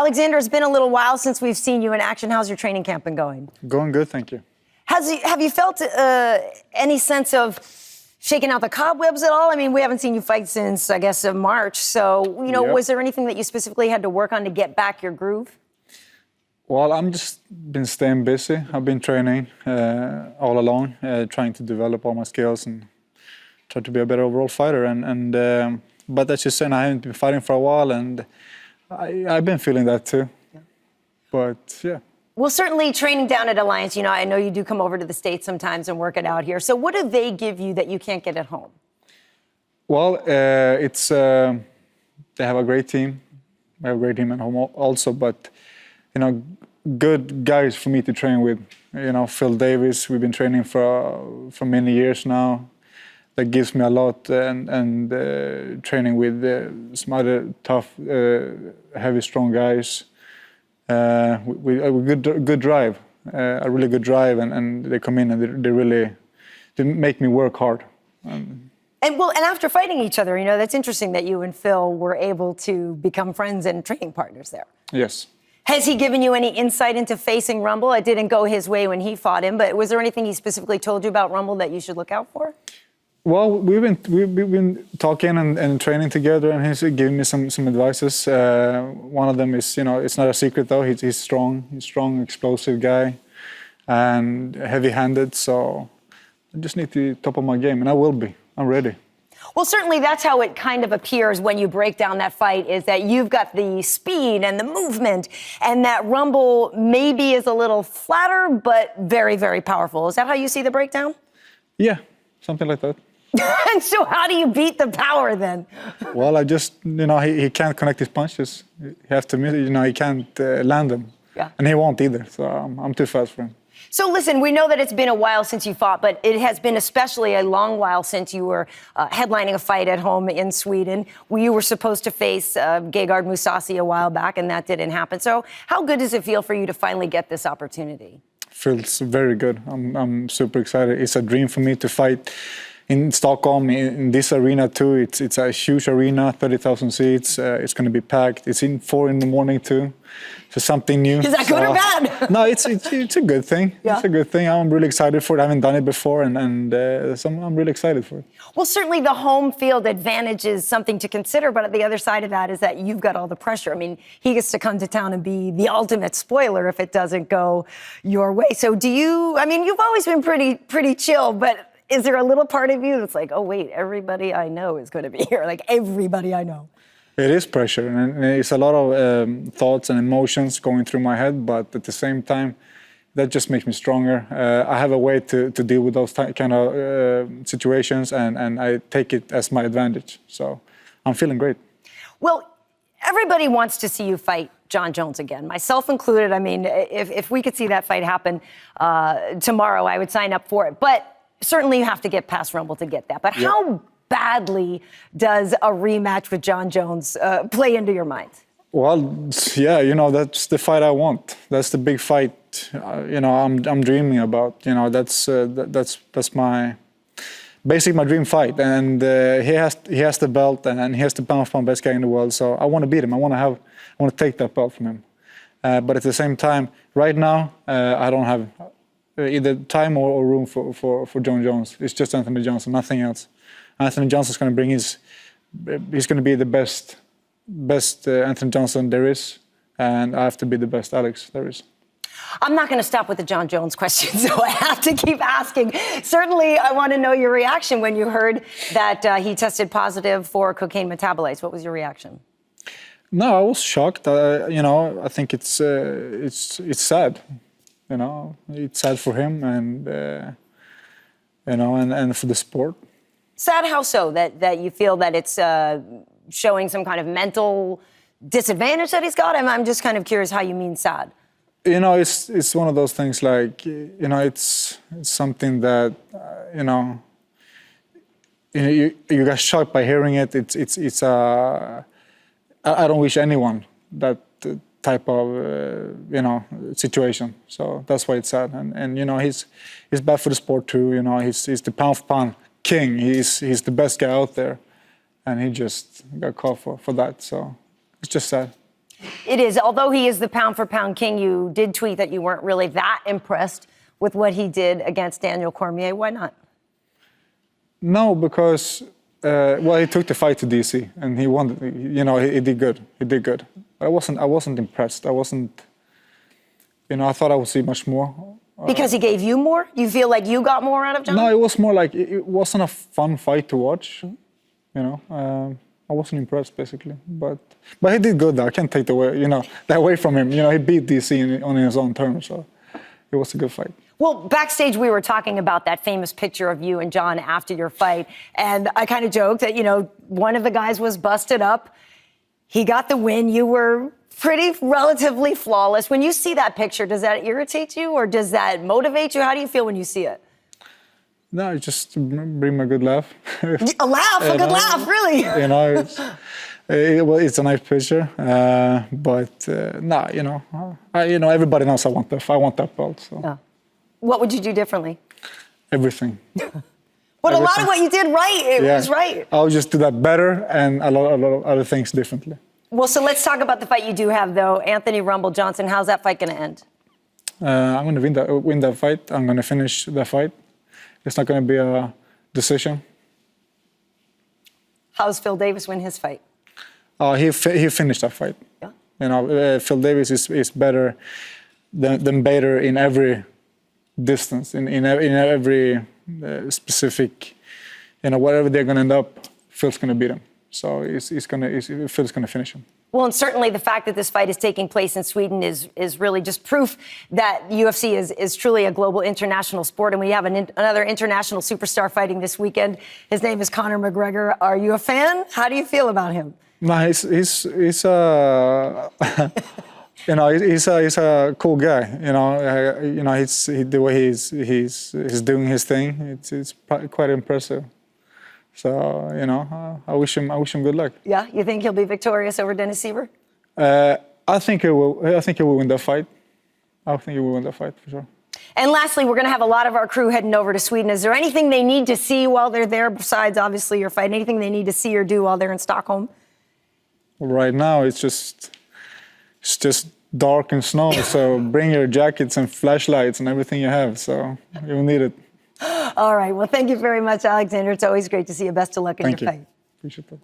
Alexander, it's been a little while since we've seen you in action. How's your training camp been going? Going good, thank you. Have you felt any sense of shaking out the cobwebs at all? I mean, we haven't seen you fight since, I guess, March. So, was there anything that you specifically had to work on to get back your groove? Well, I'm just been staying busy. I've been training all along, trying to develop all my skills and try to be a better overall fighter. But as you said, I haven't been fighting for a while, and I've been feeling that too. Yeah. But yeah. Well, certainly training down at Alliance, I know you do come over to the States sometimes and work it out here. So what do they give you that you can't get at home? Well, they have a great team. We have a great team at home also, but, good guys for me to train with. Phil Davis, we've been training for many years now. That gives me a lot, and training with some other tough, heavy, strong guys. With a good drive, a really good drive, and they come in and they make me work hard. And after fighting each other, that's interesting that you and Phil were able to become friends and training partners there. Yes. Has he given you any insight into facing Rumble? It didn't go his way when he fought him, but was there anything he specifically told you about Rumble that you should look out for? Well, we've been talking and training together, and he's giving me some advices. One of them is, it's not a secret though. He's strong. He's a strong, explosive guy, and heavy-handed. So I just need to top up my game, and I will be. I'm ready. Well, certainly that's how it kind of appears when you break down that fight, is that you've got the speed and the movement, and that Rumble maybe is a little flatter, but very, very powerful. Is that how you see the breakdown? Yeah, something like that. And so how do you beat the power then? Well, I just, he can't connect his punches. He has to, he can't land them. Yeah. And he won't either, so I'm too fast for him. So listen, we know that it's been a while since you fought, but it has been especially a long while since you were headlining a fight at home in Sweden. You were supposed to face Gegard Mousasi a while back, and that didn't happen. So how good does it feel for you to finally get this opportunity? Feels very good. I'm super excited. It's a dream for me to fight in Stockholm, in this arena too. It's a huge arena, 30,000 seats. It's going to be packed. It's in 4 a.m. too. So something new. Is that good or bad? No, it's a good thing. Yeah. It's a good thing. I'm really excited for it. I haven't done it before, and so I'm really excited for it. Well, certainly the home field advantage is something to consider, but the other side of that is that you've got all the pressure. I mean, he gets to come to town and be the ultimate spoiler if it doesn't go your way. So you've always been pretty chill, but is there a little part of you that's like, oh, wait, everybody I know is going to be here, like everybody I know? It is pressure, and it's a lot of thoughts and emotions going through my head, but at the same time, that just makes me stronger. I have a way to deal with those kind of situations, and I take it as my advantage. So I'm feeling great. Well, everybody wants to see you fight Jon Jones again, myself included. I mean, if we could see that fight happen tomorrow, I would sign up for it. But certainly you have to get past Rumble to get that. But how badly does a rematch with Jon Jones play into your mind? Well, yeah, that's the fight I want. That's the big fight, I'm dreaming about. That's my basically my dream fight. And he has the belt, and he has the pound-for-pound best guy in the world. So I want to beat him. I want to take that belt from him. But at the same time, right now, I don't have either time or room for Jon Jones. It's just Anthony Johnson, nothing else. Anthony Johnson's going to bring he's going to be the best Anthony Johnson there is, and I have to be the best Alex there is. I'm not going to stop with the Jon Jones question, so I have to keep asking. Certainly, I want to know your reaction when you heard that he tested positive for cocaine metabolites. What was your reaction? No, I was shocked. I think it's sad. It's sad for him, and and for the sport. Sad how so? That you feel that it's showing some kind of mental disadvantage that he's got? I'm just kind of curious how you mean sad. It's one of those things like, it's something that, you got shocked by hearing it. I don't wish anyone that type of, situation. So that's why it's sad. And he's bad for the sport too. He's the pound-for-pound king. He's the best guy out there. And he just got caught for that. So it's just sad. It is. Although he is the pound-for-pound king, you did tweet that you weren't really that impressed with what he did against Daniel Cormier. Why not? No, because well, he took the fight to DC and he won. You know, he did good. He did good. But I wasn't impressed. I wasn't. You know, I thought I would see much more. Because he gave you more? You feel like you got more out of Jon? No, it was more like it wasn't a fun fight to watch. You know, I wasn't impressed basically. But he did good though. I can't take that away from him. You know, he beat DC on his own terms, so it was a good fight. Well, backstage, we were talking about that famous picture of you and Jon after your fight. And I kind of joked that, you know, one of the guys was busted up. He got the win. You were pretty relatively flawless. When you see that picture, does that irritate you or does that motivate you? How do you feel when you see it? No, it just bring me a good laugh. A laugh? A good laugh, really? You know, it's a nice picture. But nah, you know, everybody knows I want that belt. So. Yeah. What would you do differently? Everything. But a lot of what you did right, it was right. I'll just do that better and a lot of other things differently. Well, so let's talk about the fight you do have, though. Anthony Rumble Johnson, how's that fight going to end? I'm going to win that fight. I'm going to finish the fight. It's not going to be a decision. How's Phil Davis win his fight? He finished that fight. Yeah. You know, Phil Davis is better than Bader in every distance, in every specific, you know, wherever they're going to end up, Phil's going to beat him. So Phil's going to finish him. Well, and certainly the fact that this fight is taking place in Sweden is really just proof that UFC is truly a global international sport. And we have another international superstar fighting this weekend. His name is Conor McGregor. Are you a fan? How do you feel about him? No, he's you know, he's a cool guy. You know, the way he's doing his thing. It's quite impressive. So you know, I wish him good luck. Yeah, you think he'll be victorious over Dennis Siver? I think he will. I think he will win that fight. I think he will win that fight for sure. And lastly, we're going to have a lot of our crew heading over to Sweden. Is there anything they need to see while they're there besides obviously your fight? Anything they need to see or do while they're in Stockholm? Right now, it's just dark and snow. So bring your jackets and flashlights and everything you have. So you'll need it. All right. Well, thank you very much, Alexander. It's always great to see you. Best of luck in your fight. Appreciate that.